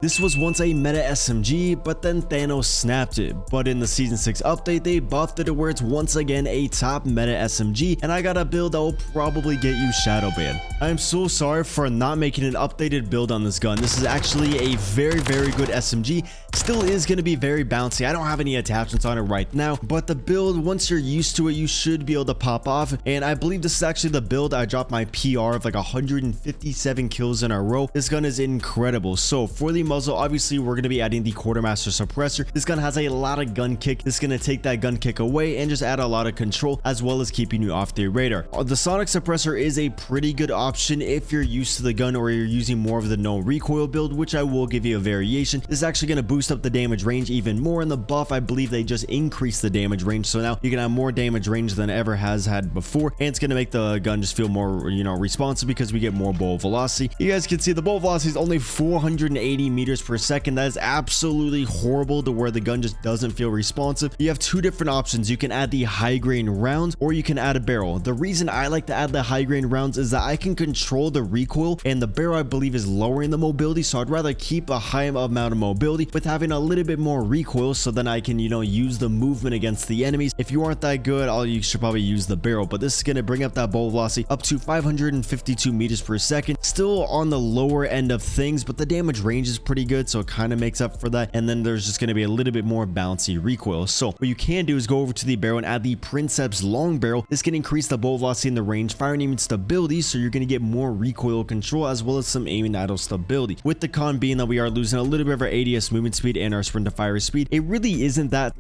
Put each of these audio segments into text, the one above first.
This was once a meta SMG, but then Thanos snapped it. But in the Season 6 update, they buffed it to where it's once again a top meta SMG, and I got a build that will probably get you shadow banned. I am so sorry for not making an updated build on this gun. This is actually a very good SMG. Still is going to be very bouncy. I don't have any attachments on it right now, but the build, once you're used to it, you should be able to pop off. And I believe this is actually the build I dropped my PR of like 157 kills in a row. This gun is incredible. So for the muzzle, obviously we're going to be adding the quartermaster suppressor. This gun has a lot of gun kick. This is going to take that gun kick away and just add a lot of control, as well as keeping you off the radar. The sonic suppressor is a pretty good option if you're used to the gun or you're using more of the no recoil build, which I will give you a variation. This is actually going to boost up the damage range even more. In the buff, I believe they just increased the damage range, so now you can have more damage range than it ever has had before, and it's going to make the gun just feel more, responsive because we get more bullet velocity. You guys can see the bullet velocity is only 480 meters per second. That is absolutely horrible to where the gun just doesn't feel responsive. You have two different options. You can add the high grain rounds or you can add a barrel. The reason I like to add the high grain rounds is that I can control the recoil, and the barrel I believe is lowering the mobility, so I'd rather keep a high amount of mobility with having a little bit more recoil, so then I can use the movement against the enemies. If you aren't that good, you should probably use the barrel, but this is going to bring up that bullet velocity up to 552 meters per second. Still on the lower end of things, but the damage range is pretty good, so it kind of makes up for that. And then there's just going to be a little bit more bouncy recoil. So what you can do is go over to the barrel and add the Princeps long barrel. This can increase the bullet velocity and the range, fire and aiming stability, so you're going to get more recoil control as well as some aiming idle stability. With the con being that we are losing a little bit of our ADS movement speed and our sprint to fire speed, it really isn't that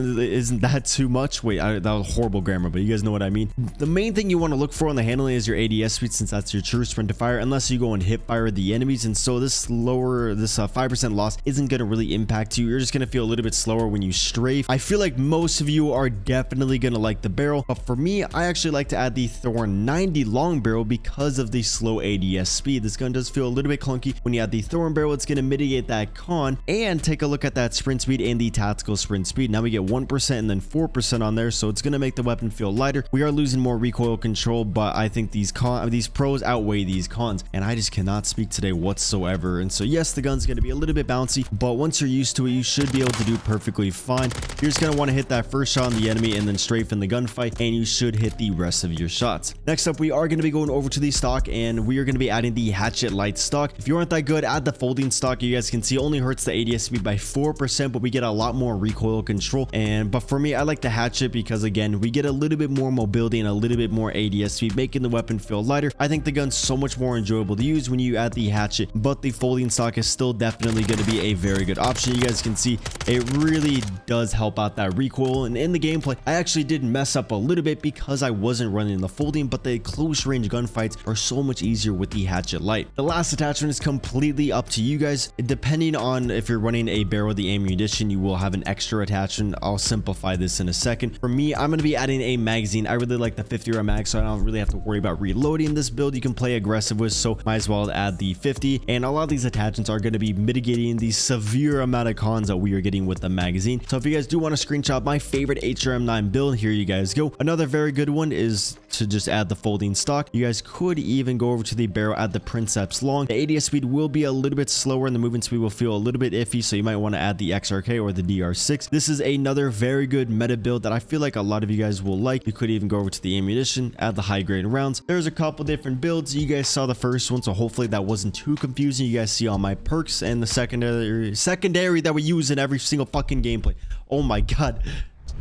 too much. Wait, that was horrible grammar, but you guys know what I mean. The main thing you want to look for on the handling is your ADS speed, since that's your true sprint to fire, unless you go and hip fire the enemies. And so this 5% loss isn't going to really impact you. You're just going to feel a little bit slower when you strafe. I feel like most of you are definitely going to like the barrel, but for me, I actually like to add the Thorn 90 long barrel because of the slow ADS speed. This gun does feel a little bit clunky. When you add the Thorn barrel, it's going to mitigate that con, and take a look at that sprint speed and the tactical sprint speed. Now we get 1% and then 4% on there, so it's going to make the weapon feel lighter. We are losing more recoil control, but I think these pros outweigh these cons, and I just cannot speak today whatsoever. And so yes, the gun's going to be a little bit bouncy, but once you're used to it, you should be able to do perfectly fine. You're just going to want to hit that first shot on the enemy and then strafe in the gunfight, and you should hit the rest of your shots. Next up, we are going to be going over to the stock, and we are going to be adding the hatchet light stock. If you aren't that good, add the folding stock. You guys can see only hurts the ADS speed by 4%, but we get a lot more recoil control. But for me, I like the hatchet because again, we get a little bit more mobility and a little bit more ADS speed, making the weapon feel lighter. I think the gun's so much more enjoyable to use when you add the hatchet, but the folding stock is still definitely going to be a very good option. You guys can see it really does help out that recoil. And in the gameplay, I actually did mess up a little bit because I wasn't running the folding, but the close range gunfights are so much easier with the hatchet light. The last attachment is completely up to you guys. Depending on if you're running a barrel of the ammunition, you will have an extra attachment. I'll simplify this in a second. For me, I'm going to be adding a magazine. I really like the 50 round mag, so I don't really have to worry about reloading this build. You can play aggressive with, so might as well add the 50. And a lot of these attachments are going to be mitigating the severe amount of cons that we are getting with the magazine. So if you guys do want to screenshot my favorite HRM 9 build, here you guys go. Another very good one is to just add the folding stock. You guys could even go over to the barrel, add the Princeps long. The ADS speed will be a little bit slower and the movement speed will feel a little bit iffy, so you might want to add the XRK or the DR6. This is another very good meta build that I feel like a lot of you guys will like. You could even go over to the ammunition, add the high grade rounds. There's a couple different builds. You guys saw the first one, so hopefully that wasn't too confusing. You guys see all my perks and the secondary that we use in every single fucking gameplay. Oh my god.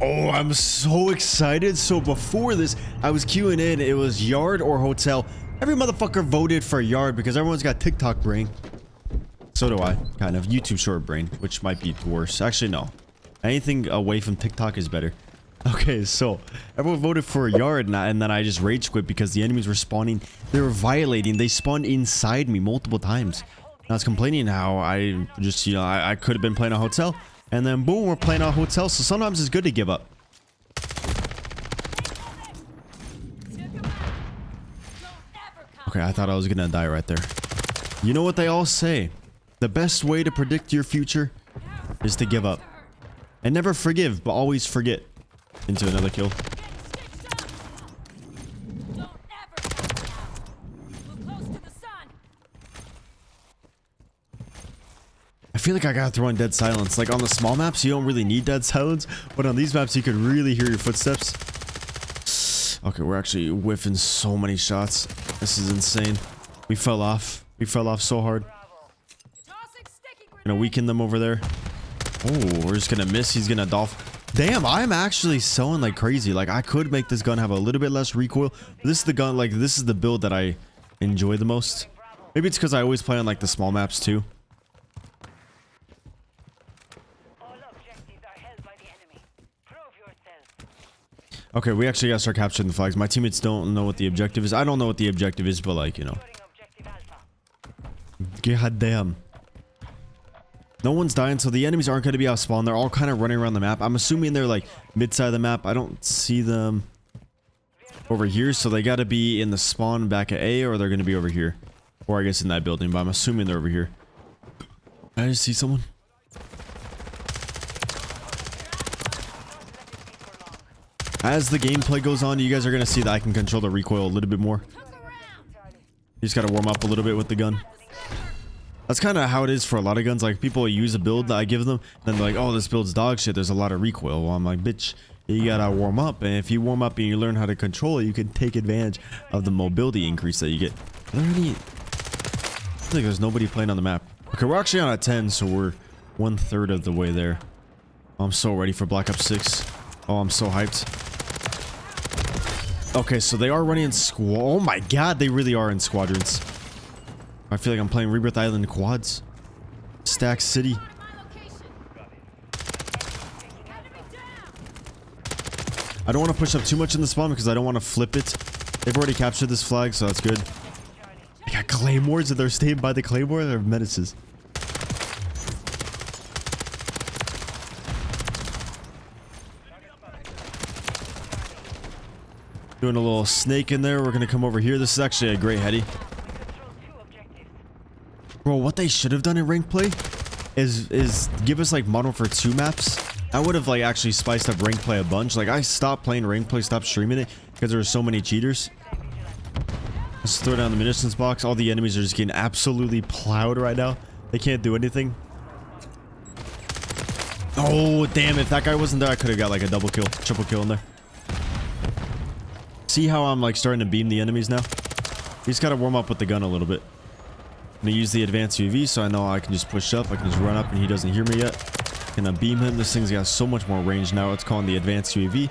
Oh, I'm so excited. So before this, I was queuing in. It was yard or hotel. Every motherfucker voted for yard because everyone's got TikTok brain. So do I, kind of. YouTube short brain, which might be worse. Actually, no. Anything away from TikTok is better. Okay, so everyone voted for yard, and then I just rage quit because the enemies were spawning. They were violating. They spawned inside me multiple times. And I was complaining how I just, I could have been playing a hotel. And then boom, we're playing a hotel. So sometimes it's good to give up. Okay, I thought I was gonna die right there. You know what they all say? The best way to predict your future is to give up. And never forgive, but always forget. Into another kill. feel like I gotta throw in dead silence. Like on the small maps, you don't really need dead silence, but on these maps, you could really hear your footsteps. Okay, we're actually whiffing so many shots. This is insane. We fell off. We fell off so hard. Gonna weaken them over there. Oh, we're just gonna miss. He's gonna dolph. Damn, I'm actually sewing like crazy. Like I could make this gun have a little bit less recoil. This is the gun, like this is the build that I enjoy the most. Maybe it's because I always play on like the small maps too. Okay, we actually gotta start capturing the flags. My teammates don't know what the objective is. I don't know what the objective is, but like, you know. God damn. No one's dying, so the enemies aren't going to be out spawn. They're all kind of running around the map. I'm assuming they're like mid-side of the map. I don't see them over here, so they got to be in the spawn back at A, or they're going to be over here. Or I guess in that building, but I'm assuming they're over here. I just see someone. As the gameplay goes on, you guys are going to see that I can control the recoil a little bit more. You just got to warm up a little bit with the gun. That's kind of how it is for a lot of guns. Like people use a build that I give them, then they're like, oh, this build's dog shit, there's a lot of recoil. Well, I'm like, bitch, you gotta warm up, and if you warm up and you learn how to control it, you can take advantage of the mobility increase that you get. Are there any... I feel like there's nobody playing on the map. Okay, we're actually on a 10, so we're 1/3 of the way there. I'm so ready for Black Ops 6. Oh, I'm so hyped. Okay, so they are running in squad. Oh my god, they really are in squadrons. I feel like I'm playing Rebirth Island quads. Stack City. I don't want to push up too much in the spawn because I don't want to flip it. They've already captured this flag, so that's good. They got claymores and they're staying by the claymore. They're menaces. Doing a little snake in there. We're going to come over here. This is actually a great heady. Bro, what they should have done in rank play is give us like Modern Warfare 2 maps. I would have like actually spiced up rank play a bunch. Like I stopped playing rank play, stopped streaming it because there were so many cheaters. Let's throw down the munitions box. All the enemies are just getting absolutely plowed right now. They can't do anything. Oh, damn. If that guy wasn't there, I could have got like a double kill, triple kill in there. See how I'm like starting to beam the enemies now? You just got to warm up with the gun a little bit. I'm gonna use the advanced UAV so I know I can just push up. I can just run up and he doesn't hear me yet. Gonna beam him. This thing's got so much more range now. It's calling the advanced UAV.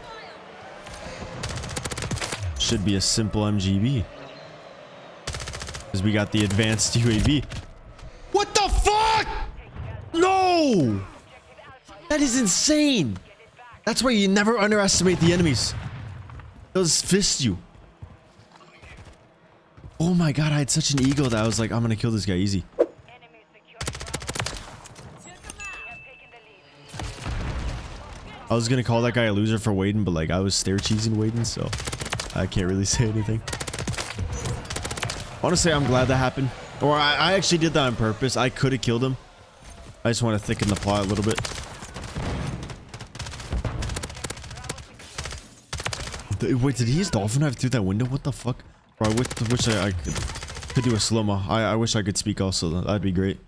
Should be a simple MGB. Because we got the advanced UAV. What the fuck? No! That is insane. That's why you never underestimate the enemies. They'll just fist you. Oh my god, I had such an ego that I was like, I'm gonna kill this guy easy. I was gonna call that guy a loser for waiting, but like I was stair cheesing waiting, so I can't really say anything. Honestly, I'm glad that happened. Or I actually did that on purpose. I could have killed him. I just want to thicken the plot a little bit. Wait, did he just dolphin dive through that window? What the fuck? Bro, I wish I could do a slow-mo. I wish I could speak also. That'd be great.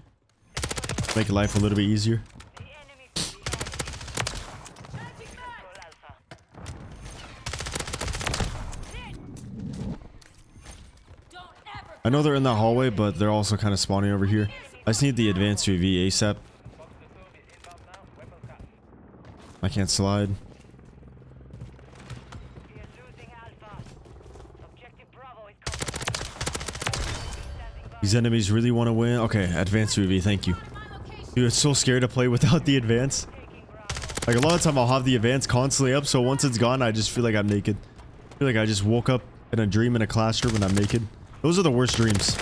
Make life a little bit easier. I know they're in the hallway, but they're also kind of spawning over here. I just need the advanced UAV ASAP. I can't slide. These enemies really want to win. Okay, advanced UAV, thank you. Dude, it's so scary to play without the advance. Like a lot of time I'll have the advance constantly up, so once it's gone, I just feel like I'm naked. I feel like I just woke up in a dream in a classroom and I'm naked. Those are the worst dreams.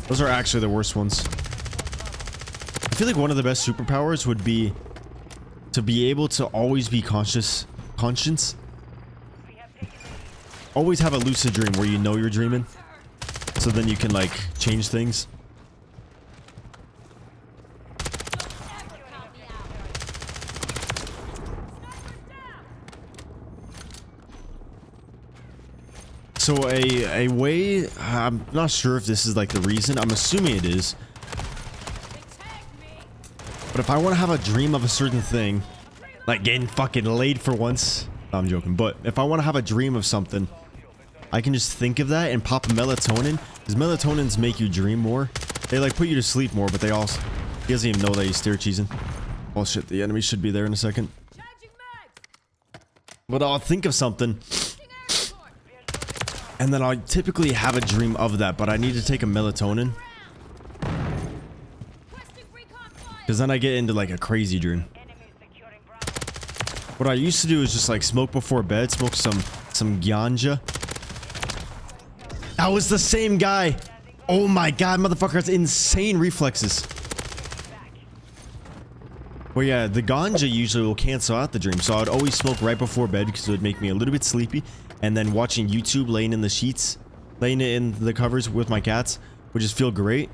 Those are actually the worst ones. I feel like one of the best superpowers would be to be able to always be conscious. Always have a lucid dream where you know you're dreaming. So then you can like change things. So a way, I'm not sure if this is like the reason, I'm assuming it is, But if I want to have a dream of a certain thing, like getting fucking laid for once, no, I'm joking. But if I want to have a dream of something, I can just think of that and pop melatonin, because melatonins make you dream more. They like put you to sleep more, but they also, he doesn't even know that he's stair cheesing. Oh shit, the enemy should be there in a second. But I'll think of something, and then I'll typically have a dream of that, but I need to take a melatonin, because then I get into like a crazy dream. What I used to do is just like smoke before bed, smoke some ganja. That was the same guy. Oh my god, motherfucker has insane reflexes. Well, yeah, the ganja usually will cancel out the dream, so I'd always smoke right before bed because it would make me a little bit sleepy. And then watching YouTube, laying in the sheets, laying it in the covers with my cats, would just feel great.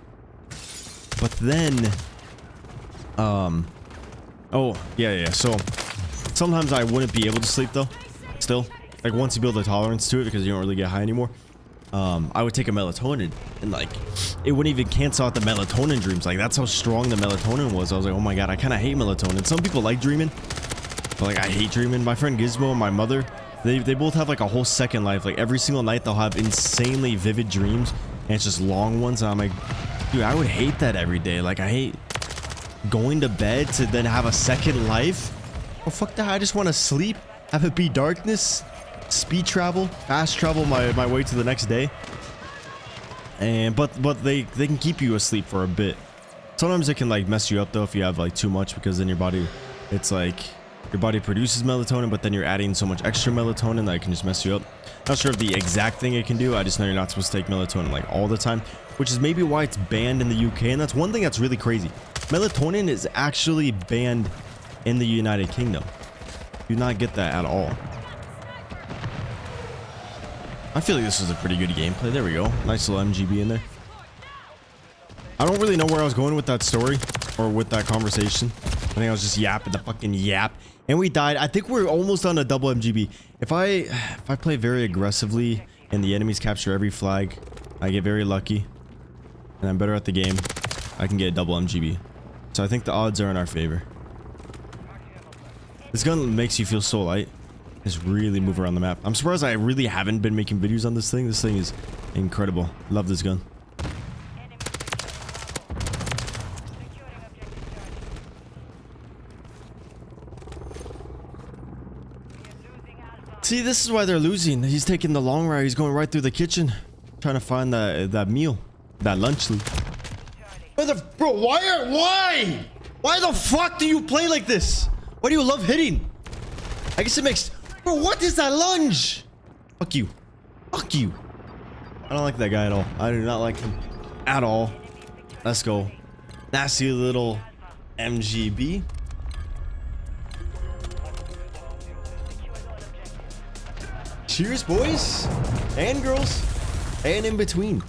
But then, oh yeah, so sometimes I wouldn't be able to sleep though. Still, like once you build a tolerance to it because you don't really get high anymore. I would take a melatonin and like it wouldn't even cancel out the melatonin dreams. Like that's how strong the melatonin was. I was like, oh my god, I kind of hate melatonin. Some people like dreaming, but like I hate dreaming. My friend Gizmo and my mother, they both have like a whole second life. Like every single night they'll have insanely vivid dreams, and it's just long ones. And I'm like, dude, I would hate that every day. Like I hate going to bed to then have a second life. Oh fuck that, I just want to sleep, have it be darkness, speed travel, fast travel my way to the next day. And but they can keep you asleep for a bit. Sometimes it can like mess you up though if you have like too much, because then your body, it's like your body produces melatonin, but then you're adding so much extra melatonin that it can just mess you up. Not sure of the exact thing it can do. I just know you're not supposed to take melatonin like all the time, which is maybe why it's banned in the UK. And that's one thing that's really crazy. Melatonin is actually banned in the United Kingdom. Do not get that at all. I feel like this was a pretty good gameplay. There we go. Nice little MGB in there. I don't really know where I was going with that story or with that conversation. I think I was just yapping the fucking yap. And we died. I think we're almost on a double MGB. If I play very aggressively and the enemies capture every flag, I get very lucky and I'm better at the game, I can get a double MGB. So I think the odds are in our favor. This gun makes you feel so light. Just really move around the map. I'm surprised I really haven't been making videos on this thing. This thing is incredible. Love this gun. See, this is why they're losing. He's taking the long route. He's going right through the kitchen, trying to find that meal, that lunch loot. Bro, why the fuck do you play like this? Why do you love hitting? I guess it makes... Bro, what is that lunge? Fuck you. Fuck you. I don't like that guy at all. I do not like him at all. Let's go. Nasty little MGB. Cheers, boys and girls, and in between.